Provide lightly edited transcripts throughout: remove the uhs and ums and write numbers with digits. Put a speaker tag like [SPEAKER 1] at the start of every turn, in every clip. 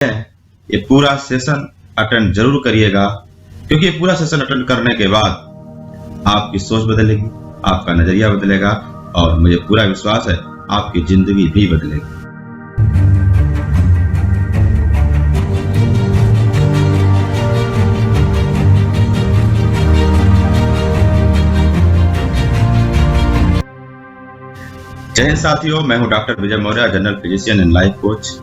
[SPEAKER 1] ये पूरा session attend जरूर करिएगा, क्योंकि ये पूरा सेशन अटेंड करने के बाद आपकी सोच बदलेगी, आपका नजरिया बदलेगा और मुझे पूरा विश्वास है आपकी जिंदगी भी बदलेगी। जय हिंद साथियों, मैं हूं doctor Vijay Maurya, general physician and life coach.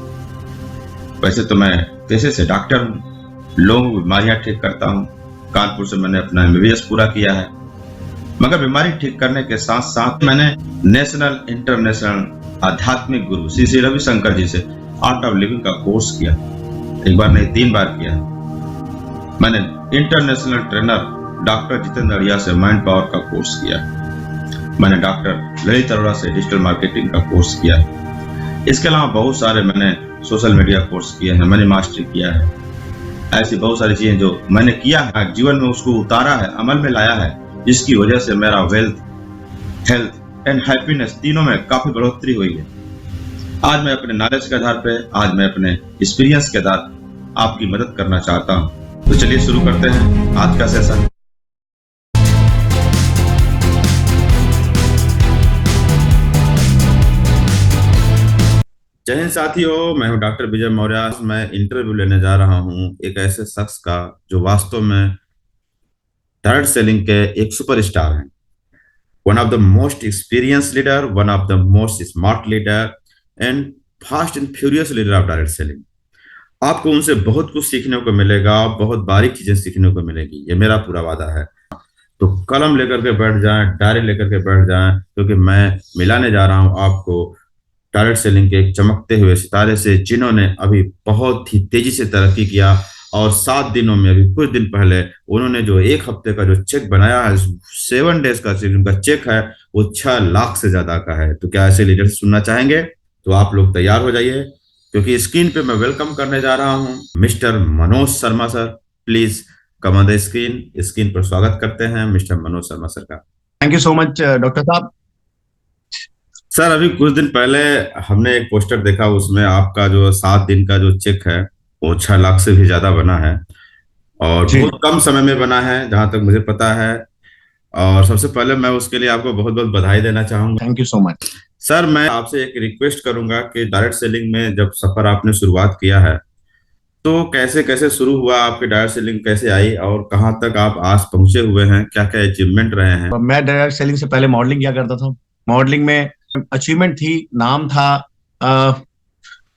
[SPEAKER 1] वैसे तो मैं पेशे से डॉक्टर हूँ, लोगों की बीमारियां ठीक करता हूँ। कानपुर से मैंने अपना MBBS पूरा किया है, मगर बीमारी ठीक करने के साथ साथ मैंने नेशनल इंटरनेशनल आध्यात्मिक गुरु श्री श्री रविशंकर जी से आर्ट ऑफ लिविंग का कोर्स किया। एक बार नहीं, 3 बार किया। मैंने इंटरनेशनल ट्रेनर डॉक्टर जितेंद्र अड़िया से माइंड पावर का कोर्स किया। मैंने डॉक्टर ललित अरोड़ा से डिजिटल मार्केटिंग का कोर्स किया है। इसके अलावा बहुत सारे मैंने सोशल मीडिया कोर्स किए हैं, मैंने मास्टरी किया है। ऐसी बहुत सारी चीजें जो मैंने किया है, जीवन में उसको उतारा है, अमल में लाया है, जिसकी वजह से मेरा वेल्थ, हेल्थ एंड हैप्पीनेस तीनों में काफी बढ़ोतरी हुई है। आज मैं अपने नॉलेज के आधार पे, आज मैं अपने एक्सपीरियंस के आधार आपकी मदद करना चाहता हूँ। तो चलिए शुरू करते हैं आज का सेशन। जय हिंद साथियों, मैं हूं डॉक्टर विजय मौर्य। मैं इंटरव्यू लेने जा रहा हूं एक ऐसे शख्स का जो वास्तव में डायरेक्ट सेलिंग के एक सुपरस्टार हैं। One of the most experience leader, one of the most smart leader and fast and furious leader of direct selling. आपको उनसे बहुत कुछ सीखने को मिलेगा, बहुत बारीक चीजें सीखने को मिलेगी, ये मेरा पूरा वादा है। तो कलम लेकर के बैठ जाएं, डायरी लेकर के बैठ जाएं, क्योंकि मैं मिलाने जा रहा हूं आपको डायरेक्ट सेलिंग के एक चमकते हुए सितारे से, जिन्होंने अभी बहुत ही तेजी से तरक्की किया और 7 दिनों में, अभी कुछ दिन पहले उन्होंने जो 1 हफ्ते का जो चेक बनाया है, 7 डेज का उनका चेक है, वो 6 लाख से ज्यादा का है। तो क्या ऐसे लीडर सुनना चाहेंगे? तो आप लोग तैयार हो जाइए, क्योंकि स्क्रीन पे मैं वेलकम करने जा रहा हूँ mister Manoj Sharma sir. Please come on the screen पर स्वागत करते हैं मिस्टर मनोज शर्मा सर का।
[SPEAKER 2] Thank you so much doctor साहब।
[SPEAKER 1] सर, अभी कुछ दिन पहले हमने एक पोस्टर देखा, उसमें आपका जो 7 दिन का जो चेक है वो 6 लाख से भी ज्यादा बना है और बहुत कम समय में बना है, जहां तक मुझे पता है। और सबसे पहले मैं उसके लिए आपको बहुत बहुत बधाई देना चाहूंगा।
[SPEAKER 2] Thank you so much
[SPEAKER 1] sir, मैं आपसे एक रिक्वेस्ट करूंगा कि डायरेक्ट सेलिंग में जब सफर आपने शुरुआत किया है, तो कैसे कैसे शुरू हुआ, आपकी डायरेक्ट सेलिंग कैसे आई और कहाँ तक आप आज पहुंचे हुए हैं, क्या क्या अचीवमेंट रहे हैं?
[SPEAKER 2] मैं डायरेक्ट सेलिंग से पहले मॉडलिंग किया करता था। मॉडलिंग में अचीवमेंट थी, नाम था,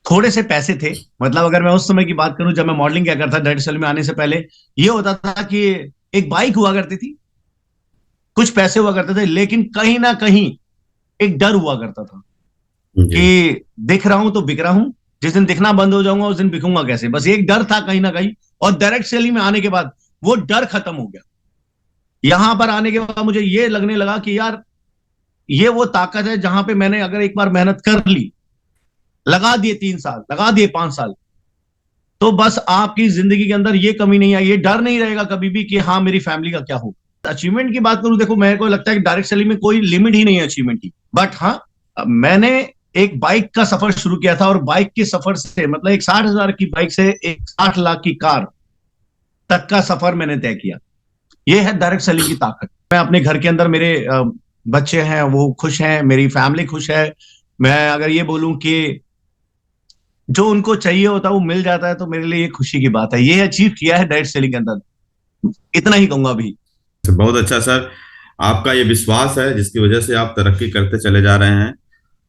[SPEAKER 2] थोड़े से पैसे थे। मतलब अगर मैं उस समय की बात करूं, जब मैं मॉडलिंग किया करता डायरेक्ट सेलिंग में आने से पहले, ये होता था कि एक बाइक हुआ करती थी, कुछ पैसे हुआ करते थे, लेकिन कहीं ना कहीं एक डर हुआ करता था कि दिख रहा हूं तो बिक रहा हूं, जिस दिन दिखना बंद हो जाऊंगा उस दिन बिकूंगा कैसे। बस एक डर था कहीं ना कहीं। और डायरेक्ट सेलिंग में आने के बाद वो डर खत्म हो गया। यहां पर आने के बाद मुझे ये लगने लगा कि यार, ये वो ताकत है जहां पे मैंने अगर एक बार मेहनत कर ली, लगा दिए 3 साल, लगा दिए 5 साल, तो बस आपकी जिंदगी के अंदर ये कमी नहीं आई, ये डर नहीं रहेगा कभी भी कि हाँ मेरी फैमिली का क्या होगा। अचीवमेंट की बात करूं, देखो मेरे को लगता है कि डायरेक्ट सेलिंग में कोई लिमिट ही नहीं है अचीवमेंट की। बट हाँ, मैंने एक बाइक का सफर शुरू किया था, और बाइक के सफर से, मतलब एक 60,000 की बाइक से एक 60 लाख की कार तक का सफर मैंने तय किया। ये है डायरेक्ट सेलिंग की ताकत। मैं अपने घर के अंदर, मेरे बच्चे हैं वो खुश हैं, मेरी फैमिली खुश है। मैं अगर ये बोलूं कि जो उनको चाहिए होता है वो मिल जाता है, तो मेरे लिए ये खुशी की बात है। ये अचीव किया है डायरेक्ट सेलिंग के अंदर, इतना ही कहूंगा अभी।
[SPEAKER 1] बहुत अच्छा सर, आपका ये विश्वास है जिसकी वजह से आप तरक्की करते चले जा रहे हैं।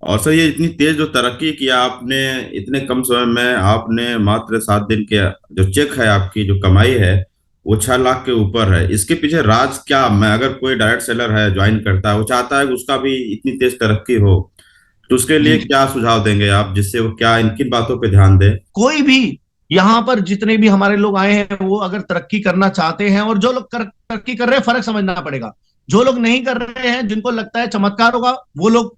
[SPEAKER 1] और सर, ये इतनी तेज जो तरक्की किया आपने, इतने कम समय में आपने मात्र 7 दिन के जो चेक है, आपकी जो कमाई है वो 6 लाख के ऊपर है। इसके पीछे राज क्या? मैं, अगर कोई डायरेक्ट सेलर है, ज्वाइन करता है, वो चाहता है कि उसका भी इतनी तेज तरक्की हो, तो उसके लिए क्या सुझाव देंगे आप, जिससे वो क्या, इन किन बातों पे ध्यान दे?
[SPEAKER 2] कोई भी यहां पर जितने भी हमारे लोग आए हैं, वो अगर तरक्की करना चाहते हैं, और जो लोग तरक्की कर रहे हैं, फर्क समझना पड़ेगा। जो लोग नहीं कर रहे हैं, जिनको लगता है चमत्कार होगा, वो लोग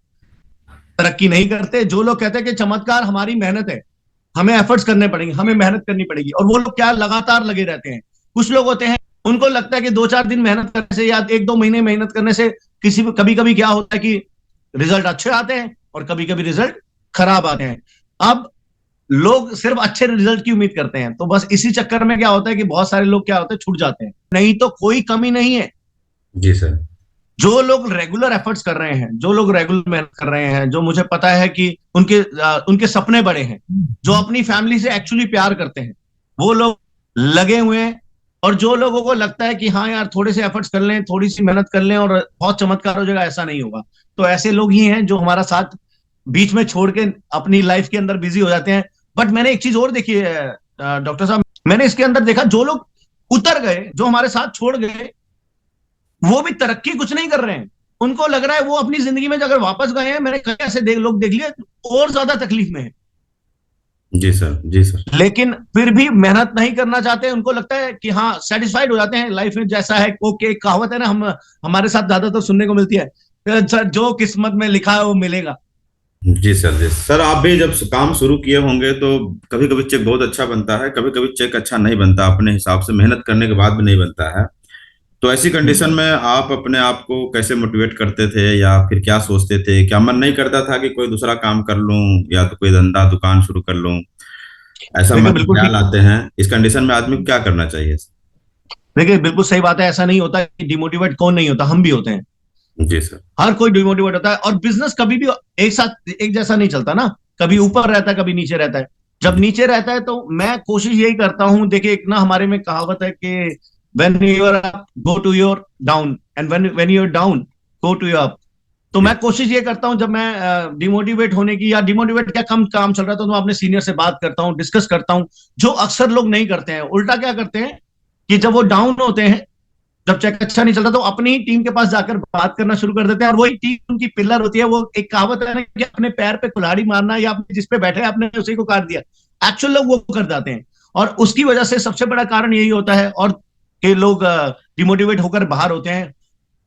[SPEAKER 2] तरक्की नहीं करते। जो लोग कहते हैं कि चमत्कार हमारी मेहनत है, हमें एफर्ट्स करने पड़ेंगे, हमें मेहनत करनी पड़ेगी, और वो लोग क्या लगातार लगे रहते हैं। कुछ लोग होते हैं, उनको लगता है कि 2-4 दिन मेहनत करने से या 1-2 महीने मेहनत करने से कभी कभी क्या होता है कि रिजल्ट अच्छे आते हैं और कभी कभी रिजल्ट खराब आते हैं। अब लोग सिर्फ अच्छे रिजल्ट की उम्मीद करते हैं, तो बस इसी चक्कर में क्या होता है कि बहुत सारे लोग क्या होते हैं, छूट जाते हैं। नहीं तो कोई कमी नहीं है।
[SPEAKER 1] जी सर।
[SPEAKER 2] जो लोग रेगुलर एफर्ट्स कर रहे हैं, जो लोग रेगुलर मेहनत कर रहे हैं, जो मुझे पता है कि उनके सपने बड़े हैं, जो अपनी फैमिली से एक्चुअली प्यार करते हैं, वो लोग लगे हुए हैं। और जो लोगों को लगता है कि हाँ यार थोड़े से एफर्ट्स कर लें, थोड़ी सी मेहनत कर लें और बहुत चमत्कार हो जाएगा, ऐसा नहीं होगा। तो ऐसे लोग ही हैं जो हमारा साथ बीच में छोड़ के अपनी लाइफ के अंदर बिजी हो जाते हैं। बट मैंने एक चीज और देखी है डॉक्टर साहब, मैंने इसके अंदर देखा, जो लोग उतर गए, जो हमारे साथ छोड़ गए, वो भी तरक्की कुछ नहीं कर रहे हैं। उनको लग रहा है वो अपनी जिंदगी में अगर वापस गए हैं, मैंने कई ऐसे लोग देख लिए और ज्यादा तकलीफ में है,
[SPEAKER 1] जी सर। जी सर।
[SPEAKER 2] लेकिन फिर भी मेहनत नहीं करना चाहते। उनको लगता है कि हाँ सेटिस्फाइड हो जाते हैं लाइफ में जैसा है। ओके, कहावत है ना, हम हमारे साथ ज्यादातर सुनने को मिलती है, जो किस्मत में लिखा है वो मिलेगा।
[SPEAKER 1] जी सर। जी सर, आप भी जब काम शुरू किए होंगे तो कभी कभी चेक बहुत अच्छा बनता है, कभी कभी चेक अच्छा नहीं बनता, अपने हिसाब से मेहनत करने के बाद भी नहीं बनता है। तो ऐसी कंडीशन में आप अपने आप को कैसे मोटिवेट करते थे, या फिर क्या सोचते थे? क्या मन नहीं करता था कि कोई दूसरा काम कर लूं, या तो कोई धंधा दुकान शुरू कर लूं? ऐसा
[SPEAKER 2] देखिए
[SPEAKER 1] मन में
[SPEAKER 2] बिल्कुल
[SPEAKER 1] ख्याल
[SPEAKER 2] ठीक।
[SPEAKER 1] आते हैं। इस कंडीशन में आदमी को क्या करना चाहिए?
[SPEAKER 2] देखिए बिल्कुल सही बात है, ऐसा नहीं होता कि डिमोटिवेट कौन नहीं होता, हम भी होते हैं।
[SPEAKER 1] जी सर।
[SPEAKER 2] हर कोई डिमोटिवेट होता है, और बिजनेस कभी भी एक साथ एक जैसा नहीं चलता ना। कभी ऊपर रहता है, कभी नीचे रहता है। जब
[SPEAKER 1] जी
[SPEAKER 2] नीचे रहता है तो मैं कोशिश यही करता हूं। देखिए एक ना हमारे में कहावत है कि when you are up go to your down, and when you are down go to your up. तो
[SPEAKER 1] जी।
[SPEAKER 2] मैं कोशिश ये करता हूं, जब मैं डिमोटिवेट होने की, या डिमोटिवेट क्या कम काम चल रहा था, तो मैं अपने सीनियर से बात करता हूं, डिस्कस करता हूं। जो अक्सर लोग नहीं करते हैं, उल्टा क्या करते हैं कि जब वो डाउन होते हैं, जब चेक अच्छा नहीं चलता, तो अपनी ही टीम के पास जाकर बात करना शुरू कर देते हैं। और वही टीम उनकी पिलर होती है। वो एक कहावत है ना कि अपने पैर पे कुल्हाड़ी मारना, या अपने जिस पे बैठे आपने उसी को काट दिया। एक्चुअल लोग वो कर जाते हैं, और उसकी वजह से सबसे बड़ा कारण यही होता है, और कि लोग डिमोटिवेट होकर बाहर होते हैं।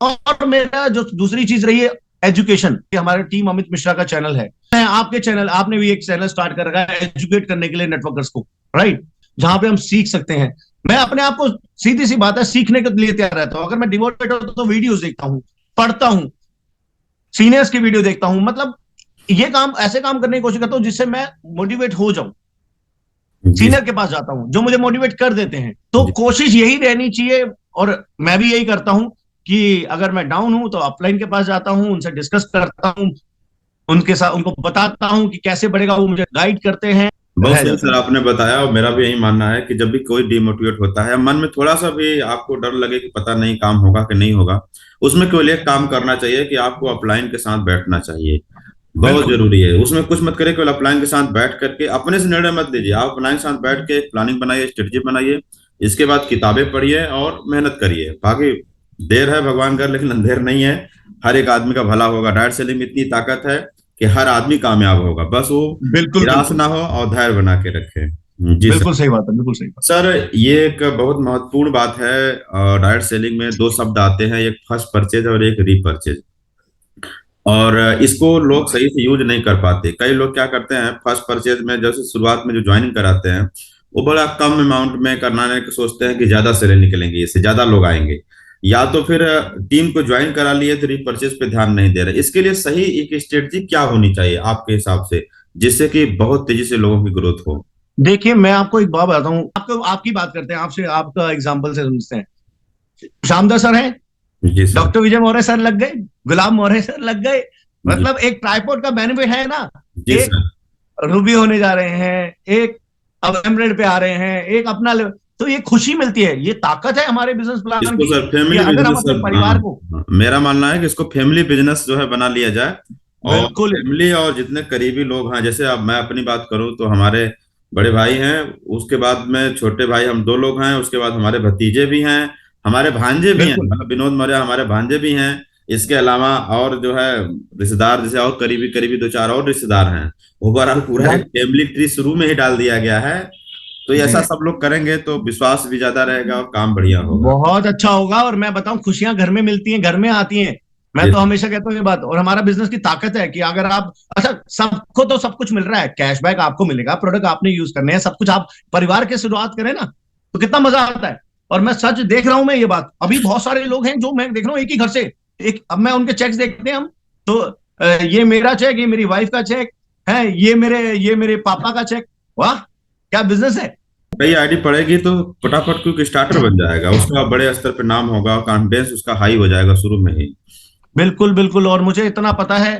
[SPEAKER 2] और मेरा जो दूसरी चीज रही है, एजुकेशन। हमारे टीम अमित मिश्रा का चैनल है, आपके चैनल, आपने भी एक चैनल स्टार्ट कर रखा है एजुकेट करने के लिए नेटवर्कर्स को, राइट, जहां पे हम सीख सकते हैं। मैं अपने आप को, सीधी सी बात है, सीखने के लिए तैयार रहता हूं। अगर मैं डिमोटिवेट होता तो वीडियोस देखता हूं, पढ़ता हूं, सीनियर्स की वीडियो देखता हूं। मतलब ये काम, ऐसे काम करने की कोशिश करता हूं जिससे मैं मोटिवेट हो जाऊं।
[SPEAKER 1] जी
[SPEAKER 2] सीनियर के पास जाता हूं जो मुझे मोटिवेट कर देते हैं। तो
[SPEAKER 1] जी।
[SPEAKER 2] कोशिश यही रहनी चाहिए, और मैं भी यही करता हूं कि अगर मैं डाउन हूं तो अपलाइन के पास जाता हूं, उनसे डिस्कस करता हूं, उनके साथ उनको बताता हूं कि कैसे बढ़ेगा, वो मुझे गाइड करते हैं,
[SPEAKER 1] बहुत
[SPEAKER 2] रह
[SPEAKER 1] सही
[SPEAKER 2] जाता
[SPEAKER 1] सर
[SPEAKER 2] है।
[SPEAKER 1] आपने बताया, और मेरा भी यही मानना है कि जब भी कोई डिमोटिवेट होता है, मन में थोड़ा सा भी आपको डर लगे कि पता नहीं काम होगा कि नहीं होगा, उसमें केवल एक काम करना चाहिए कि आपको अपलाइन के साथ बैठना चाहिए। बहुत
[SPEAKER 2] बिल्कुल
[SPEAKER 1] जरूरी है। उसमें कुछ मत करिए, केवल अपलाइन के साथ बैठ करके अपने से निर्णय मत लीजिए। आप अपलाइन के साथ बैठ के प्लानिंग बनाइए, स्ट्रेटजी बनाइए। इसके बाद किताबें पढ़िए और मेहनत करिए। बाकी देर है भगवान कर, लेकिन अंधेर नहीं है। हर एक आदमी का भला होगा। डायरेक्ट सेलिंग में इतनी ताकत है कि हर आदमी कामयाब होगा, बस वो
[SPEAKER 2] बिल्कुल
[SPEAKER 1] निराश
[SPEAKER 2] बिल्कुल
[SPEAKER 1] ना हो और धैर्य बना के रखे। जी सर।
[SPEAKER 2] बिल्कुल सही बात है, बिल्कुल सही बात।
[SPEAKER 1] सर, ये एक बहुत महत्वपूर्ण बात है। डायरेक्ट सेलिंग में दो शब्द आते हैं, एक फर्स्ट परचेज और एक रीपरचेज। और इसको लोग सही से यूज नहीं कर पाते। कई लोग क्या करते हैं, फर्स्ट परचेज में जैसे शुरुआत में जो ज्वाइनिंग कराते हैं, वो बड़ा कम अमाउंट में कराने के सोचते हैं कि ज्यादा सेल निकलेंगे, इससे ज्यादा लोग आएंगे। या तो फिर टीम को ज्वाइन करा लिए तो रीपरचेज पे ध्यान नहीं दे रहे। इसके लिए सही एक स्ट्रेटजी क्या होनी चाहिए आपके हिसाब से, जिससे कि बहुत तेजी से लोगों की ग्रोथ हो?
[SPEAKER 2] देखिए मैं आपको एक बात बताता हूँ, आपको आपकी बात करते हैं, आपसे आपका एग्जाम्पल से समझते हैं। श्यामदास सर हैं,
[SPEAKER 1] जी sir.
[SPEAKER 2] Doctor Vijay Maurya sir लग गए, गुलाम मौर्य सर लग गए।
[SPEAKER 1] जी।
[SPEAKER 2] मतलब एक ट्राइपॉड का बेनिफिट है ना।
[SPEAKER 1] जी
[SPEAKER 2] एक
[SPEAKER 1] सर।
[SPEAKER 2] रूबी होने जा रहे हैं, एक अब एमरेड पे आ रहे हैं, एक अपना तो ये खुशी मिलती है, ये ताकत है हमारे बिजनेस प्लान
[SPEAKER 1] इसको
[SPEAKER 2] की,
[SPEAKER 1] सर
[SPEAKER 2] कि
[SPEAKER 1] फैमिली
[SPEAKER 2] अगर हम
[SPEAKER 1] बिजनेस
[SPEAKER 2] अपने
[SPEAKER 1] सर, हाँ।
[SPEAKER 2] परिवार को।
[SPEAKER 1] हाँ, मेरा मानना है कि इसको फैमिली बिजनेस जो है बना लिया जाए। और
[SPEAKER 2] बिल्कुल
[SPEAKER 1] फैमिली और जितने करीबी लोग हैं, जैसे अब मैं अपनी बात करूं तो हमारे बड़े भाई हैं, उसके बाद में छोटे भाई हम दो लोग हैं, उसके बाद हमारे भतीजे भी हैं, हमारे भांजे भी हैं,
[SPEAKER 2] बिल्कुल
[SPEAKER 1] मतलब विनोद मौर्य हमारे भांजे भी हैं। इसके अलावा और जो है रिश्तेदार, जैसे और करीबी करीबी दो चार और रिश्तेदार हैं। ओवरऑल पूरा एक
[SPEAKER 2] जान
[SPEAKER 1] फैमिली ट्री शुरू में ही डाल दिया गया है। तो ये ऐसा
[SPEAKER 2] जी,
[SPEAKER 1] सब लोग करेंगे तो विश्वास भी ज्यादा रहेगा और काम बढ़िया होगा।
[SPEAKER 2] बहुत अच्छा होगा। और मैं बताऊं, खुशियां घर में मिलती हैं, घर में आती हैं। मैं
[SPEAKER 1] जी
[SPEAKER 2] तो हमेशा कहता हूँ ये बात, और हमारा बिजनेस की ताकत है कि अगर आप, अच्छा सबको तो सब कुछ मिल रहा है, कैशबैक आपको मिलेगा, प्रोडक्ट आपने यूज करने हैं, सब कुछ आप परिवार के शुरुआत करें ना, तो कितना मजा आता है। और मैं सच देख रहा हूं, मैं ये बात, अभी बहुत सारे लोग हैं जो मैं देख रहा हूँ एक ही घर से, एक, अब मैं उनके चेक्स देखते हैं हम, तो ये मेरा चेक, ये मेरी वाइफ का चेक है, ये मेरे पापा का चेक। वाह, क्या बिजनेस है।
[SPEAKER 1] कई आईडी पड़ेगी तो फटाफट क्विक स्टार्टर बन जाएगा, उसका बड़े स्तर पे नाम होगा, कॉन्फिडेंस उसका हाई हो जाएगा शुरू में ही।
[SPEAKER 2] बिल्कुल बिल्कुल, और मुझे इतना पता है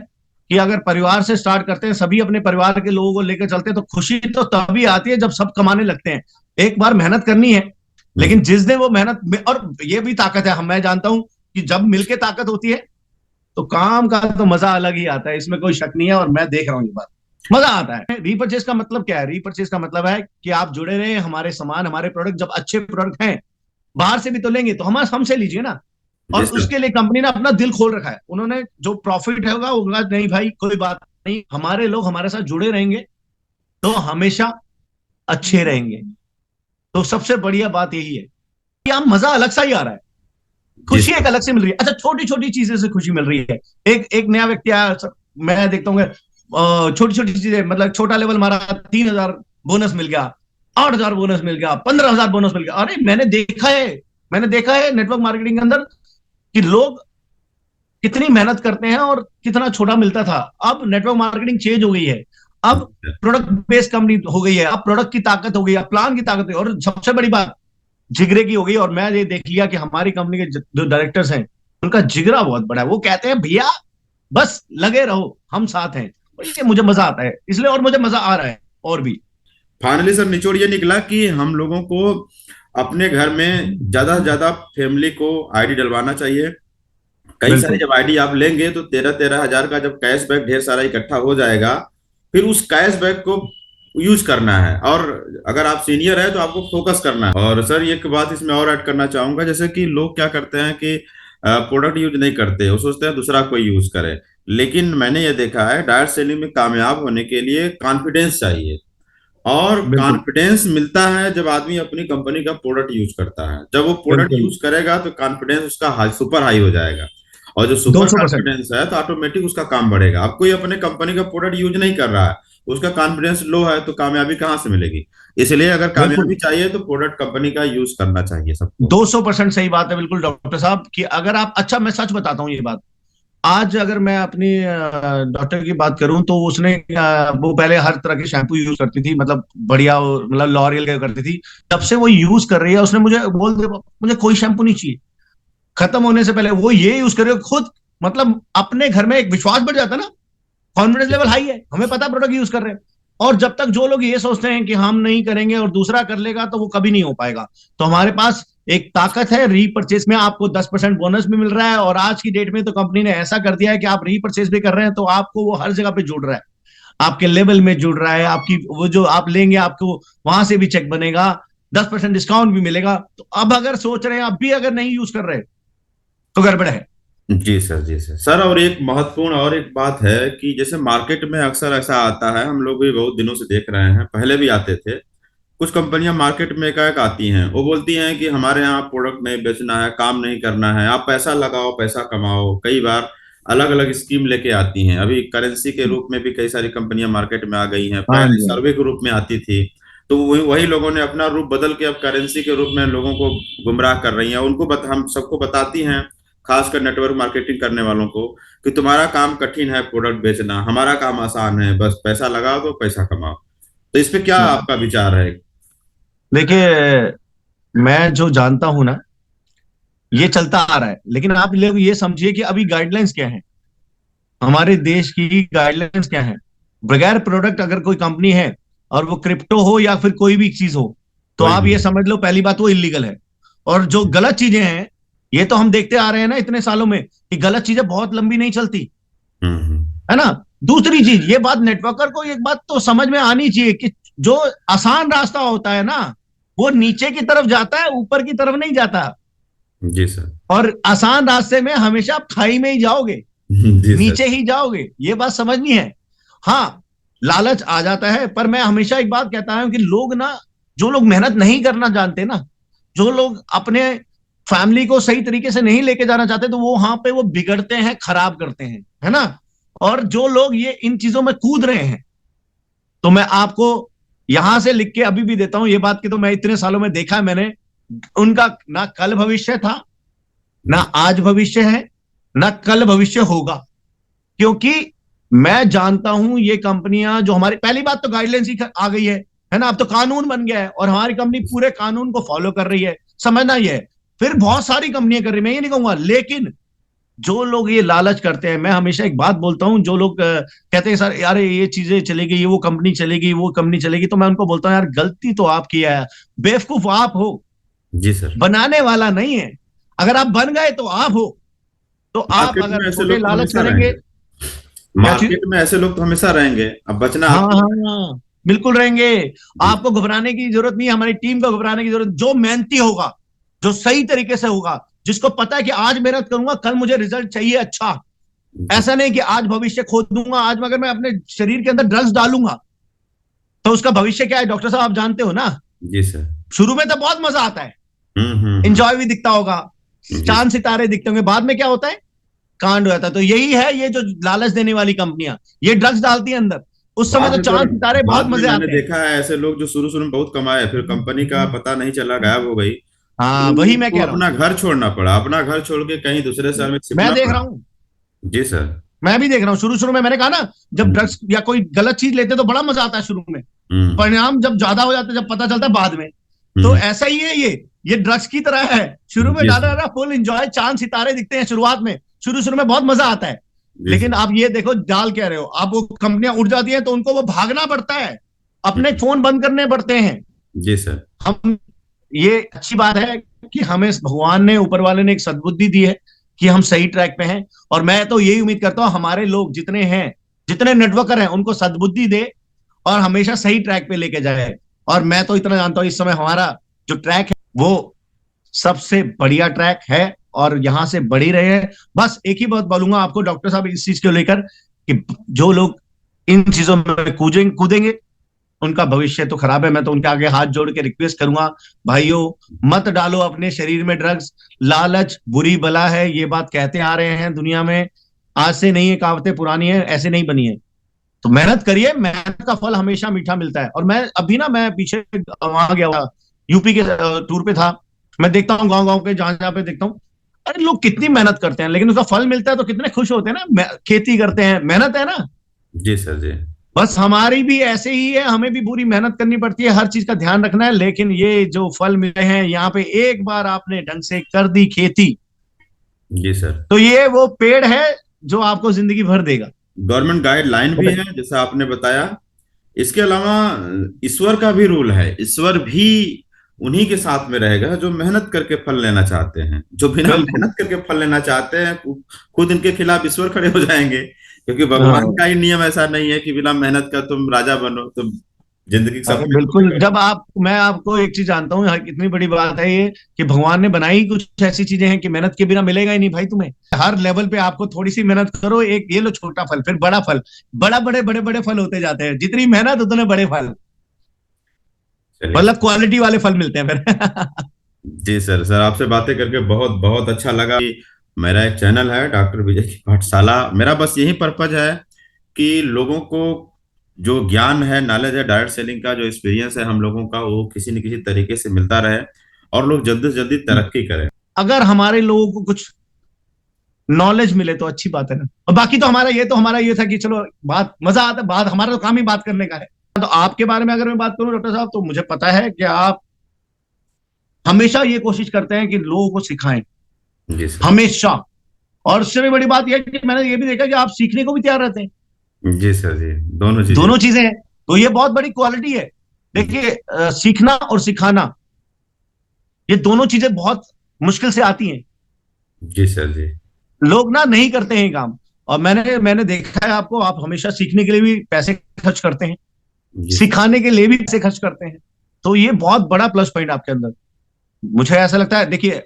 [SPEAKER 2] कि अगर परिवार से स्टार्ट करते हैं, सभी अपने परिवार के लोगों को लेकर चलते हैं, तो खुशी तो तभी आती है जब सब कमाने लगते हैं। एक बार मेहनत करनी है, लेकिन जिस दिन वो मेहनत और ये भी ताकत है, हम मैं जानता हूं कि जब मिलके ताकत होती है तो काम का तो मजा अलग ही आता है, इसमें कोई शक नहीं है, और मैं देख रहा हूँ ये बात, मजा आता है। रीपर्चेज का मतलब क्या है? रीपर्चेज का मतलब है कि आप जुड़े रहे, हमारे सामान, हमारे प्रोडक्ट जब अच्छे प्रोडक्ट हैं, बाहर से भी तो लेंगे तो हम हमसे लीजिए ना। और
[SPEAKER 1] जी सर।
[SPEAKER 2] उसके लिए कंपनी ने अपना दिल खोल रखा है, उन्होंने जो प्रॉफिट होगा होगा, नहीं भाई कोई बात नहीं, हमारे लोग हमारे साथ जुड़े रहेंगे तो हमेशा अच्छे रहेंगे। तो सबसे बढ़िया बात यही है कि हम मजा अलग सा ही आ रहा है,
[SPEAKER 1] जी
[SPEAKER 2] खुशी एक
[SPEAKER 1] सर।
[SPEAKER 2] अलग से मिल रही है। अच्छा, छोटी छोटी चीजें से खुशी मिल रही है। एक एक नया व्यक्ति आया, मैं देखता हूँ छोटी छोटी चीजें, मतलब छोटा लेवल मारा, 3,000 बोनस मिल गया, 8,000 बोनस मिल गया, 15,000 बोनस मिल गया। अरे मैंने देखा है नेटवर्क मार्केटिंग के अंदर कि लोग कितनी मेहनत करते हैं और कितना छोटा मिलता था। अब नेटवर्क मार्केटिंग चेंज हो गई है,
[SPEAKER 1] जी
[SPEAKER 2] अब
[SPEAKER 1] सर।
[SPEAKER 2] प्रोडक्ट बेस्ड कंपनी हो गई है, अब प्रोडक्ट की ताकत हो गई है, प्लान की ताकत है, और सबसे बड़ी बात जिगरे की हो गई। और मैं ये देख लिया कि हमारी कंपनी के जो डायरेक्टर्स हैं, उनका जिगरा बहुत बड़ा है। वो कहते हैं भैया बस लगे रहो, हम साथ हैं। और ये मुझे मजा आता है इसलिए, और मुझे मजा आ रहा है और भी।
[SPEAKER 1] फाइनली सर निचोड़ ये निकला कि हम लोगों को अपने घर में ज्यादा से ज्यादा फैमिली को आईडी डलवाना चाहिए। कई सारी
[SPEAKER 2] बिल्कुल
[SPEAKER 1] जब आईडी आप लेंगे तो 13-13 हजार का जब कैशबैक ढेर सारा इकट्ठा हो जाएगा, फिर उस कैशबैक को यूज करना है। और अगर आप सीनियर है तो आपको फोकस करना है। और सर एक बात इसमें और ऐड करना चाहूंगा, जैसे कि लोग क्या करते हैं कि प्रोडक्ट यूज नहीं करते, वो सोचते हैं दूसरा कोई यूज करे। लेकिन मैंने ये देखा है डायरेक्ट सेलिंग में कामयाब होने के लिए कॉन्फिडेंस चाहिए। और
[SPEAKER 2] बिल्कुल
[SPEAKER 1] कॉन्फिडेंस मिलता है जब आदमी अपनी कंपनी का प्रोडक्ट यूज करता है। जब वो प्रोडक्ट
[SPEAKER 2] बिल्कुल,
[SPEAKER 1] यूज करेगा तो कॉन्फिडेंस उसका हाई, सुपर हाई हो जाएगा। और जो सुपर
[SPEAKER 2] 200%।
[SPEAKER 1] कॉन्फिडेंस है तो ऑटोमेटिक उसका काम बढ़ेगा। अब कोई अपने कंपनी का प्रोडक्ट यूज नहीं कर रहा है, उसका कॉन्फिडेंस लो है, तो कामयाबी कहाँ से मिलेगी? इसलिए अगर
[SPEAKER 2] बिल्कुल
[SPEAKER 1] कामयाबी चाहिए तो प्रोडक्ट कंपनी का यूज करना चाहिए सबको।
[SPEAKER 2] 200% सही बात है, बिल्कुल डॉक्टर साहब, कि अगर आप, अच्छा मैं सच बताता हूँ ये बात, आज अगर मैं अपनी डॉक्टर की बात करूं तो उसने वो पहले हर तरह के शैम्पू यूज करती थी, मतलब बढ़िया, मतलब लॉरियल का करती थी। तब से वो यूज कर रही है, उसने मुझे बोल दिया मुझे कोई शैम्पू नहीं चाहिए, खत्म होने से पहले वो ये यूज कर रही है खुद। मतलब अपने घर में एक विश्वास बढ़ जाता है ना, कॉन्फिडेंस लेवल हाई है, हमें पता प्रोडक्ट यूज कर रहे हैं। और जब तक जो लोग ये सोचते हैं कि हम नहीं करेंगे और दूसरा कर लेगा, तो वो कभी नहीं हो पाएगा। तो हमारे पास एक ताकत है, रीपरचेज में आपको 10% बोनस भी मिल रहा है, और आज की डेट में तो कंपनी ने ऐसा कर दिया है कि आप रीपरचेज भी कर रहे हैं तो आपको वो हर जगह पे जुड़ रहा है, आपके लेवल में जुड़ रहा है, आपकी वो जो आप लेंगे आपको वहां से भी चेक बनेगा, 10% डिस्काउंट भी मिलेगा। तो अब अगर सोच रहे हैं, अब भी अगर नहीं यूज कर रहे, तो गड़बड़ है।
[SPEAKER 1] जी सर। जी सर। सर और एक महत्वपूर्ण और एक बात है कि जैसे मार्केट में अक्सर ऐसा आता है, हम लोग भी बहुत दिनों से देख रहे हैं, पहले भी आते थे। कुछ कंपनियां मार्केट में एकाएक आती हैं, वो बोलती हैं कि हमारे यहाँ प्रोडक्ट नहीं बेचना है, काम नहीं करना है, आप पैसा लगाओ पैसा कमाओ। कई बार अलग अलग स्कीम लेके आती हैं। अभी करेंसी के रूप में भी कई सारी कंपनियां मार्केट में आ गई हैं,
[SPEAKER 2] हाँ
[SPEAKER 1] पहले
[SPEAKER 2] जी, हाँ
[SPEAKER 1] सर्वे के रूप में आती थी। तो वही वही लोगों ने अपना रूप बदल के अब करेंसी के रूप में लोगों को गुमराह कर रही हैं। हम सबको बताती हैं, खासकर नेटवर्क मार्केटिंग करने वालों को, कि तुम्हारा काम कठिन है प्रोडक्ट बेचना, हमारा काम आसान है, बस पैसा लगाओ तो पैसा कमाओ। तो इस पे क्या
[SPEAKER 2] हाँ।
[SPEAKER 1] आपका विचार है?
[SPEAKER 2] देखिए, मैं जो जानता हूं ना, ये चलता आ रहा है, लेकिन आप लोग ये समझिए कि अभी गाइडलाइंस क्या है, हमारे देश की गाइडलाइंस क्या है। बगैर प्रोडक्ट अगर कोई कंपनी है, और वो क्रिप्टो हो या फिर कोई भी चीज हो, तो
[SPEAKER 1] कोई
[SPEAKER 2] आप
[SPEAKER 1] भी
[SPEAKER 2] ये
[SPEAKER 1] हो।
[SPEAKER 2] समझ लो पहली बात वो इलीगल है। और जो गलत चीजें हैं, ये तो हम देखते आ रहे हैं ना इतने सालों में, कि गलत चीजें बहुत लंबी नहीं चलती,
[SPEAKER 1] हम्म।
[SPEAKER 2] है ना। दूसरी चीज, ये बात नेटवर्कर को एक बात तो समझ में आनी चाहिए कि जो आसान रास्ता होता है ना, वो नीचे की तरफ जाता है, ऊपर की तरफ नहीं जाता।
[SPEAKER 1] जी सर।
[SPEAKER 2] और आसान रास्ते में हमेशा आप खाई में ही जाओगे,
[SPEAKER 1] जी सर।
[SPEAKER 2] नीचे ही जाओगे, ये बात समझनी है। हाँ, लालच आ जाता है, पर मैं हमेशा एक बात कहता हूं कि लोग ना, जो लोग मेहनत नहीं करना जानते ना, जो लोग अपने फैमिली को सही तरीके से नहीं लेके जाना चाहते, तो वो वहां पे वो बिगड़ते हैं, खराब करते हैं, है ना। और जो लोग ये इन चीजों में कूद रहे हैं, तो मैं आपको यहां से लिख के अभी भी देता हूं ये बात की, तो मैं इतने सालों में देखा है मैंने, उनका ना कल भविष्य था, ना आज भविष्य है, ना कल भविष्य होगा। क्योंकि मैं जानता हूं ये कंपनियां जो हमारी, पहली बात तो गाइडलाइंस ही आ गई है है ना, अब तो कानून बन गया है और हमारी कंपनी पूरे कानून को फॉलो कर रही है, समझना ही है। फिर बहुत सारी कंपनियां कर रही है, मैं ये नहीं कहूंगा, लेकिन जो लोग ये लालच करते हैं, मैं हमेशा एक बात बोलता हूं, जो लोग कहते हैं सर यार ये चीजें चलेगी, ये वो कंपनी चलेगी, वो कंपनी चलेगी, तो मैं उनको बोलता हूं यार गलती तो आपकी है, बेवकूफ आप हो,
[SPEAKER 1] जी सर।
[SPEAKER 2] बनाने वाला नहीं है। अगर आप बन गए तो आप हो, तो आप
[SPEAKER 1] मार्केट
[SPEAKER 2] अगर
[SPEAKER 1] में ऐसे
[SPEAKER 2] छोटे
[SPEAKER 1] लोग तो
[SPEAKER 2] लालच
[SPEAKER 1] हमेशा
[SPEAKER 2] करेंगे।
[SPEAKER 1] रहेंगे।
[SPEAKER 2] क्या चीज?
[SPEAKER 1] मार्केट में ऐसे लोग तो हमेशा रहेंगे, अब बचना
[SPEAKER 2] हाँ
[SPEAKER 1] आपको।
[SPEAKER 2] हाँ हाँ, बिल्कुल रहेंगे।
[SPEAKER 1] जी।
[SPEAKER 2] आपको घबराने की जरूरत नहीं, हमारी टीम को घबराने की जरूरत, जो मेहनती होगा, जो सही तरीके से होगा, जिसको पता है कि आज मेहनत करूंगा कल मुझे रिजल्ट चाहिए अच्छा।
[SPEAKER 1] जी।
[SPEAKER 2] ऐसा नहीं कि आज भविष्य खो दूंगा, आज अगर मैं अपने शरीर के अंदर ड्रग्स डालूंगा तो उसका भविष्य क्या है डॉक्टर साहब, आप जानते हो ना।
[SPEAKER 1] जी सर।
[SPEAKER 2] शुरू में तो बहुत मजा आता है,
[SPEAKER 1] हम्म।
[SPEAKER 2] इंजॉय भी दिखता होगा,
[SPEAKER 1] जी
[SPEAKER 2] चांद
[SPEAKER 1] सर।
[SPEAKER 2] सितारे दिखते होंगे, बाद में क्या होता है, कांड हो जाता है। तो यही है ये जो लालच देने वाली कंपनियां, ये ड्रग्स डालती है अंदर, उस समय
[SPEAKER 1] बाद
[SPEAKER 2] तो
[SPEAKER 1] में सर,
[SPEAKER 2] चांद सितारे बहुत
[SPEAKER 1] बाद में
[SPEAKER 2] मजे
[SPEAKER 1] मैंने
[SPEAKER 2] आते हैं।
[SPEAKER 1] देखा है ऐसे लोग जो शुरू शुरू में बहुत कमाए, फिर कंपनी का पता नहीं चला, गायब हो गई,
[SPEAKER 2] हाँ,
[SPEAKER 1] तो
[SPEAKER 2] वही मैं
[SPEAKER 1] उनको
[SPEAKER 2] कह रहा हूँ।
[SPEAKER 1] अपना घर छोड़ना पड़ा, अपना घर छोड़ के कहीं दूसरे शहर में
[SPEAKER 2] मैं
[SPEAKER 1] छिपना
[SPEAKER 2] देख
[SPEAKER 1] पड़ा।
[SPEAKER 2] रहा हूँ,
[SPEAKER 1] जी सर।
[SPEAKER 2] मैं भी देख रहा हूँ, शुरू शुरू में मैंने कहा ना, जब
[SPEAKER 1] हम्म।
[SPEAKER 2] ड्रग्स या कोई गलत चीज लेते तो बड़ा मजा आता है शुरू में,
[SPEAKER 1] हम्म।
[SPEAKER 2] परिणाम जब ज्यादा हो जाता है, जब पता चलता है बाद में। तो
[SPEAKER 1] हम्म।
[SPEAKER 2] ऐसा ही है ये ड्रग्स की तरह है। शुरू में
[SPEAKER 1] जी
[SPEAKER 2] डाला
[SPEAKER 1] सर।
[SPEAKER 2] रहा फुल एंजॉय, चांद सितारे दिखते हैं शुरुआत में, शुरू शुरू में बहुत मजा आता है।
[SPEAKER 1] जी
[SPEAKER 2] लेकिन
[SPEAKER 1] सर।
[SPEAKER 2] आप ये देखो, डाल कह रहे हो आप, वो कंपनियां उड़ जाती हैं तो उनको वो भागना पड़ता है, अपने
[SPEAKER 1] हम्म।
[SPEAKER 2] फोन बंद करने पड़ते हैं।
[SPEAKER 1] जी सर।
[SPEAKER 2] हम, ये अच्छी बात है कि हमें भगवान ने, ऊपर वाले ने एक सद्बुद्धि दी है कि हम सही ट्रैक पे हैं। और मैं तो यही उम्मीद करता हूं हमारे लोग जितने हैं, जितने नेटवर्कर हैं, उनको सद्बुद्धि दे और हमेशा सही ट्रैक पे लेके जाए। और मैं तो इतना जानता हूं इस समय हमारा जो ट्रैक है वो सबसे बढ़िया ट्रैक है और यहां से बढ़ ही रहे हैं। बस एक ही बात बोलूंगा आपको डॉक्टर साहब इस चीज को लेकर, कि जो लोग इन चीजों में कूदेंगे कूदेंगे उनका भविष्य तो खराब है। मैं तो उनके आगे हाथ जोड़ के रिक्वेस्ट करूंगा, भाइयों मत डालो अपने शरीर में ड्रग्स। लालच बुरी बला है, ये बात कहते आ रहे हैं दुनिया में, आज से नहीं है, कहावतें पुरानी है, ऐसे नहीं बनी है। तो मेहनत करिए, मेहनत का फल हमेशा मीठा मिलता है। और मैं अभी ना, मैं पीछे वहां गया हुआ, यूपी के टूर पे था। मैं देखता हूँ गांव गांव के, जहां जहां पे देखता हूँ, अरे लोग कितनी मेहनत करते हैं लेकिन उसका फल मिलता है तो कितने खुश होते हैं ना। खेती करते हैं, मेहनत है ना।
[SPEAKER 1] जी सर। जी।
[SPEAKER 2] बस हमारी भी ऐसे ही है, हमें भी पूरी मेहनत करनी पड़ती है, हर चीज का ध्यान रखना है। लेकिन ये जो फल मिले हैं यहाँ पे, एक बार आपने ढंग से कर दी खेती,
[SPEAKER 1] जी सर।
[SPEAKER 2] तो ये वो पेड़ है जो आपको जिंदगी भर देगा।
[SPEAKER 1] गवर्नमेंट गाइडलाइन भी है जैसा आपने बताया। इसके अलावा ईश्वर का भी रूल है, ईश्वर भी उन्हीं के साथ में रहेगा जो मेहनत करके फल लेना चाहते हैं। जो बिना
[SPEAKER 2] बिल्कुल।
[SPEAKER 1] मेहनत करके फल लेना चाहते हैं, खुद इनके खिलाफ ईश्वर खड़े हो जाएंगे, क्योंकि भगवान
[SPEAKER 2] हाँ,
[SPEAKER 1] का ही नियम ऐसा नहीं है कि बिना मेहनत का तुम राजा बनो, तुम जिंदगी के
[SPEAKER 2] अरे
[SPEAKER 1] सपने पूरे
[SPEAKER 2] बिल्कुल,
[SPEAKER 1] करो।
[SPEAKER 2] जब आप, मैं आपको एक चीज जानता हूँ, कितनी बड़ी बात है ये, कि भगवान ने बनाई कुछ ऐसी चीजें हैं कि मेहनत के बिना मिलेगा ही नहीं भाई तुम्हें। हर लेवल पे आपको थोड़ी सी मेहनत करो, एक ये लो छोटा फल, फिर बड़ा फल, बड़ा बड़े बड़े बड़े फल होते जाते हैं, जितनी मेहनत उतने बड़े फल,
[SPEAKER 1] चलिए
[SPEAKER 2] मतलब
[SPEAKER 1] सर।
[SPEAKER 2] क्वालिटी वाले फल मिलते हैं फिर।
[SPEAKER 1] जी सर। सर आपसे बातें करके बहुत बहुत अच्छा लगा। मेरा एक चैनल है डॉक्टर विजय की पाठशाला, मेरा बस यही पर्पज है कि लोगों को जो ज्ञान है, नॉलेज है, डायरेक्ट सेलिंग का जो एक्सपीरियंस है हम लोगों का, वो किसी न किसी तरीके से मिलता रहे और लोग जल्दी से जल्दी तरक्की करें।
[SPEAKER 2] अगर हमारे लोगों को कुछ नॉलेज मिले तो अच्छी बात है ना। और बाकी तो हमारा ये, तो हमारा ये था कि चलो बात, मजा आता है बात, हमारा तो काम ही बात करने का है। तो आपके बारे में अगर मैं बात करूं डॉक्टर साहब, तो मुझे पता है कि आप हमेशा ये कोशिश करते हैं कि लोगों को सिखाएं,
[SPEAKER 1] जी सर।
[SPEAKER 2] हमेशा। और उससे भी बड़ी बात यह है कि मैंने ये भी देखा कि आप सीखने को भी तैयार रहते हैं।
[SPEAKER 1] जी सर। जी। दोनों चीजें।
[SPEAKER 2] दोनों चीजें हैं, तो ये बहुत बड़ी क्वालिटी है।
[SPEAKER 1] जी।
[SPEAKER 2] देखिए, सीखना और सिखाना, ये दोनों चीजें बहुत मुश्किल से आती हैं।
[SPEAKER 1] जी सर। जी।
[SPEAKER 2] लोग ना नहीं करते हैं ये काम। और मैंने मैंने देखा है आपको, आप हमेशा सीखने के लिए भी पैसे खर्च करते हैं,
[SPEAKER 1] जी सर।
[SPEAKER 2] सिखाने के लिए भी पैसे खर्च करते हैं। तो ये बहुत बड़ा प्लस पॉइंट आपके अंदर, मुझे ऐसा लगता है। देखिए,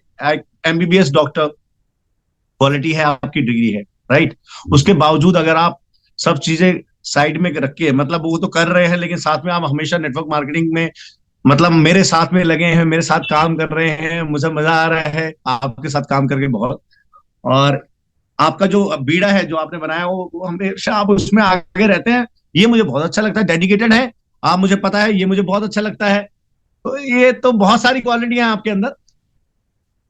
[SPEAKER 2] एमबीबीएस डॉक्टर क्वालिटी है, आपकी डिग्री है, राइट। उसके बावजूद अगर आप सब चीजें साइड में रख के, मतलब वो तो कर रहे हैं लेकिन साथ में आप हमेशा नेटवर्क मार्केटिंग में, मतलब मेरे साथ में लगे हैं, मेरे साथ काम कर रहे हैं, मुझे मजा आ रहा है आपके साथ काम करके बहुत। और आपका जो बीड़ा है जो आपने बनाया, वो हमेशा आप उसमें आगे रहते हैं, ये मुझे बहुत अच्छा लगता है। डेडिकेटेड है आप, मुझे पता है, ये मुझे बहुत अच्छा लगता है। तो ये तो बहुत सारी क्वालिटियां हैं आपके अंदर।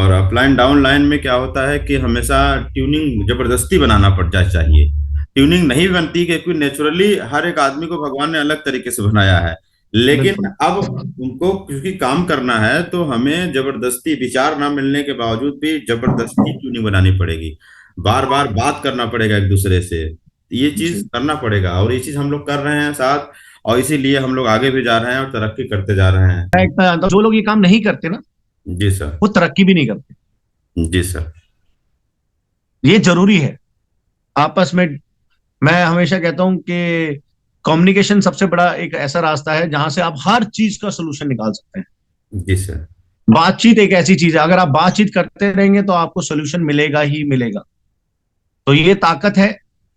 [SPEAKER 1] और अपलाइन डाउनलाइन में क्या होता है कि हमेशा ट्यूनिंग जबरदस्ती बनाना पड़ जा चाहिए। ट्यूनिंग नहीं बनती, क्योंकि नेचुरली हर एक आदमी को भगवान ने अलग तरीके से बनाया है। लेकिन
[SPEAKER 2] बिल्कुल।
[SPEAKER 1] अब उनको क्योंकि काम करना है तो हमें जबरदस्ती, विचार ना मिलने के बावजूद भी जबरदस्ती ट्यूनिंग बनानी पड़ेगी, बार बार बात करना पड़ेगा एक दूसरे से। ये चीज
[SPEAKER 2] जी।
[SPEAKER 1] करना पड़ेगा और ये चीज हम लोग कर रहे हैं साथ, और इसीलिए हम लोग आगे भी जा रहे हैं और तरक्की करते जा रहे हैं।
[SPEAKER 2] मैं इतना जानता हूं, जो लोग ये काम नहीं करते ना,
[SPEAKER 1] जी सर।
[SPEAKER 2] वो तरक्की भी नहीं करते।
[SPEAKER 1] जी सर।
[SPEAKER 2] ये जरूरी है आपस में। मैं हमेशा कहता हूं कि कम्युनिकेशन सबसे बड़ा एक ऐसा रास्ता है जहां से आप हर चीज का सोल्यूशन निकाल सकते हैं।
[SPEAKER 1] जी सर।
[SPEAKER 2] बातचीत एक ऐसी चीज है, अगर आप बातचीत करते रहेंगे तो आपको सोल्यूशन मिलेगा ही मिलेगा। तो ये ताकत है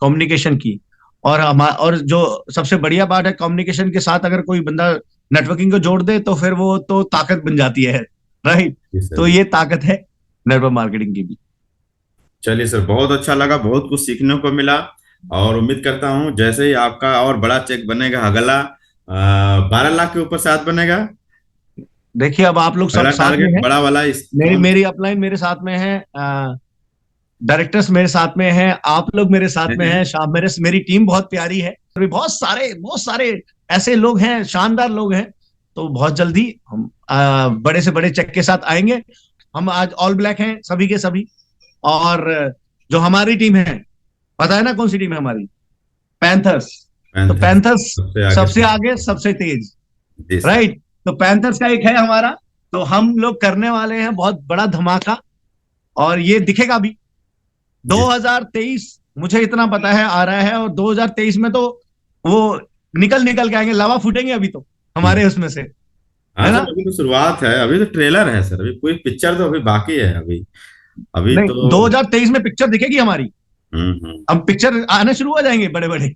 [SPEAKER 2] कम्युनिकेशन की। और जो सबसे बढ़िया बात है, कम्युनिकेशन के साथ अगर कोई बंदा नेटवर्किंग को जोड़ दे तो फिर वो तो ताकत बन जाती है। राइट।
[SPEAKER 1] जी सर।
[SPEAKER 2] तो
[SPEAKER 1] जी।
[SPEAKER 2] ये ताकत है नेटवर्क मार्केटिंग की भी।
[SPEAKER 1] चलिए सर, बहुत अच्छा लगा, बहुत कुछ सीखने को मिला। और उम्मीद करता हूँ जैसे ही आपका और बड़ा चेक बनेगा अगला, 12 लाख के ऊपर साथ बनेगा।
[SPEAKER 2] देखिए अब आप लोग सब
[SPEAKER 1] अगला
[SPEAKER 2] साथ में
[SPEAKER 1] टारगेट
[SPEAKER 2] हैं।
[SPEAKER 1] बड़ा वाला इस
[SPEAKER 2] मेरी
[SPEAKER 1] कौन।
[SPEAKER 2] मेरी अपलाइन मेरे साथ में है, डायरेक्टर्स मेरे साथ में हैं, आप लोग मेरे साथ में हैं, शाम मेरी टीम बहुत प्यारी है। अभी बहुत सारे ऐसे लोग हैं, शानदार लोग हैं। तो बहुत जल्दी हम बड़े से बड़े चेक के साथ आएंगे। हम आज ऑल ब्लैक हैं सभी के सभी। और जो हमारी टीम है, पता है ना कौन सी टीम है हमारी? पैंथर्स। तो
[SPEAKER 1] पैंथर्स
[SPEAKER 2] पैंथर्स
[SPEAKER 1] सबसे आगे।
[SPEAKER 2] सबसे आगे सबसे तेज।
[SPEAKER 1] जी सर।
[SPEAKER 2] राइट। तो पैंथर्स का एक है हमारा। तो हम लोग करने वाले हैं बहुत बड़ा धमाका, और ये दिखेगा भी।
[SPEAKER 1] जी।
[SPEAKER 2] 2023 मुझे इतना पता है आ रहा है, और 2023 में तो वो निकल निकल के आएंगे, लावा फूटेंगे अभी तो हमारे उसमें से।
[SPEAKER 1] हाँ
[SPEAKER 2] है
[SPEAKER 1] सर,
[SPEAKER 2] ना?
[SPEAKER 1] अभी तो शुरुआत है, अभी तो ट्रेलर है सर, अभी पूरी पिक्चर तो अभी बाकी है अभी। अभी
[SPEAKER 2] नहीं,
[SPEAKER 1] तो।
[SPEAKER 2] 2023 में पिक्चर दिखेगी हमारी।
[SPEAKER 1] हम्म।
[SPEAKER 2] अब पिक्चर आने शुरू हो जाएंगे बड़े बड़े।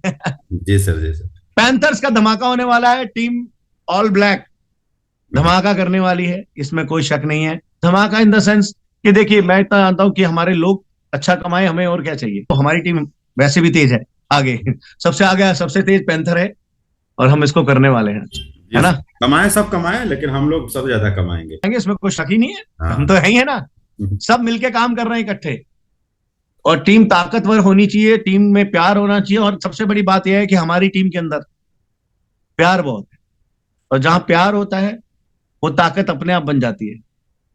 [SPEAKER 1] जी सर। जी सर।
[SPEAKER 2] पैंथर्स का धमाका होने वाला है। टीम ऑल ब्लैक
[SPEAKER 1] हम्म।
[SPEAKER 2] धमाका करने वाली है, इसमें कोई शक नहीं है। धमाका इन द सेंस कि देखिए, मैं इतना जानता हूं कि हमारे लोग अच्छा कमाए, हमें और क्या चाहिए। तो हमारी टीम वैसे भी तेज है आगे। सबसे आगे सबसे तेज पैंथर है, और हम इसको करने वाले हैं।
[SPEAKER 1] जी
[SPEAKER 2] है ना?
[SPEAKER 1] सर। कमाए सब कमाए, लेकिन हम लोग सबसे ज्यादा कमाएंगे।
[SPEAKER 2] इसमें कोई शक ही नहीं है। हम
[SPEAKER 1] हाँ।
[SPEAKER 2] तो है ही है ना। सब मिलके काम कर रहे हैं इकट्ठे। और टीम ताकतवर होनी चाहिए, टीम में प्यार होना चाहिए। और सबसे बड़ी बात यह है कि हमारी टीम के अंदर प्यार बहुत है। और जहां प्यार होता है, वो ताकत अपने आप बन जाती है।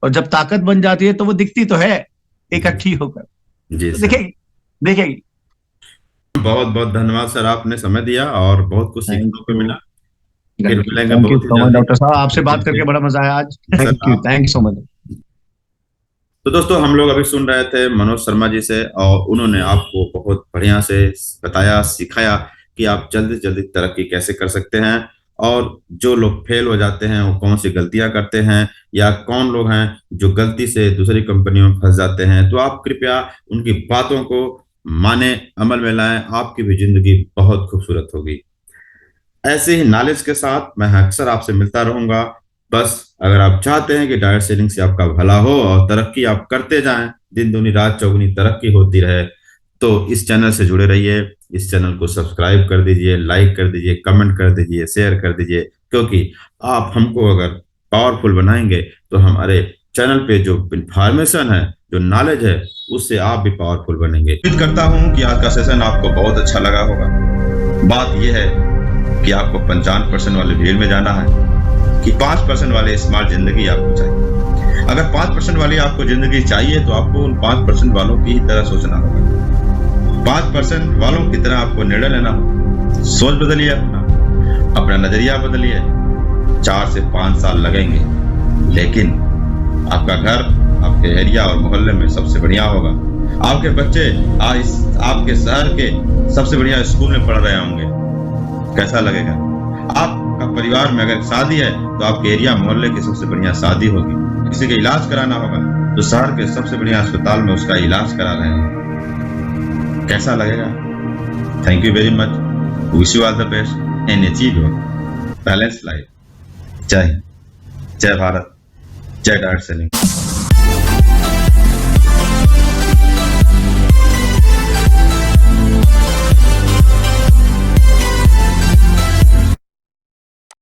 [SPEAKER 2] और जब ताकत बन जाती है तो वो दिखती तो है
[SPEAKER 1] जी।
[SPEAKER 2] इकट्ठी होकर।
[SPEAKER 1] जी
[SPEAKER 2] तो
[SPEAKER 1] सर।
[SPEAKER 2] देखेगी, देखेगी।
[SPEAKER 1] बहुत बहुत धन्यवाद सर, आपने समय दिया और बहुत कुछ
[SPEAKER 2] थैंक
[SPEAKER 1] सीखने को
[SPEAKER 2] यू।
[SPEAKER 1] मिला। फिर मिलेंगे
[SPEAKER 2] थैंक यू
[SPEAKER 1] बहुत ही
[SPEAKER 2] सो मच
[SPEAKER 1] जल्दी।
[SPEAKER 2] डॉक्टर साहब, आपसे बात करके
[SPEAKER 1] देखिए
[SPEAKER 2] बड़ा मजा आया आज।
[SPEAKER 1] सर
[SPEAKER 2] थैंक यू,
[SPEAKER 1] आप।
[SPEAKER 2] Thank so much.
[SPEAKER 1] तो दोस्तों, हम लोग अभी सुन रहे थे मनोज शर्मा जी से, और उन्होंने आपको बहुत बढ़िया से बताया, सिखाया कि आप जल्दी से जल्दी तरक्की कैसे कर सकते हैं, और जो लोग फेल हो जाते हैं वो कौन सी गलतियां करते हैं, या कौन लोग हैं जो गलती से दूसरी कंपनियों में फंस जाते हैं। तो आप कृपया उनकी बातों को माने, अमल में लाएं, आपकी भी जिंदगी बहुत खूबसूरत होगी। ऐसे ही नॉलेज के साथ मैं अक्सर आपसे मिलता रहूंगा। बस अगर आप चाहते हैं कि डायरेक्ट सेलिंग से आपका भला हो और तरक्की आप करते जाएं, दिन दूनी रात चौगुनी तरक्की होती रहे, तो इस चैनल से जुड़े रहिए। इस चैनल को सब्सक्राइब कर दीजिए, लाइक कर दीजिए, कमेंट कर दीजिए, शेयर कर दीजिए, क्योंकि आप हमको अगर पावरफुल बनाएंगे तो हमारे चैनल पे जो इंफॉर्मेशन है, जो नॉलेज है, उससे आप भी पावरफुल बनेंगे। उम्मीद करता हूँ कि आज का सेशन आपको बहुत अच्छा लगा होगा। बात यह है कि आपको 55% वाले भीड़ में जाना है, कि 5% वाले स्मार्ट जिंदगी आपको चाहिए। अगर 5% वाली आपको जिंदगी चाहिए तो आपको उन 5% वालों की ही तरह सोचना होगा। 5% वालों की तरह आपको निर्णय लेना होगा। सोच बदलिए, अपना नजरिया बदलिए। 4 से 5 साल लगेंगे, लेकिन आपका घर आपके एरिया और मोहल्ले में सबसे बढ़िया होगा। आपके बच्चे आपके शहर के सबसे बढ़िया स्कूल में पढ़ रहे होंगे। कैसा लगेगा? आपका परिवार में अगर शादी है तो आपके एरिया मोहल्ले की सबसे बढ़िया शादी होगी। किसी का इलाज कराना होगा तो शहर के सबसे बढ़िया अस्पताल में उसका इलाज करा रहे हैं। कैसा लगेगा? Thank you very much. Wish you all the best and achieve your balance life. जय हिंद, जय भारत, जय डायरेक्ट सेलिंग।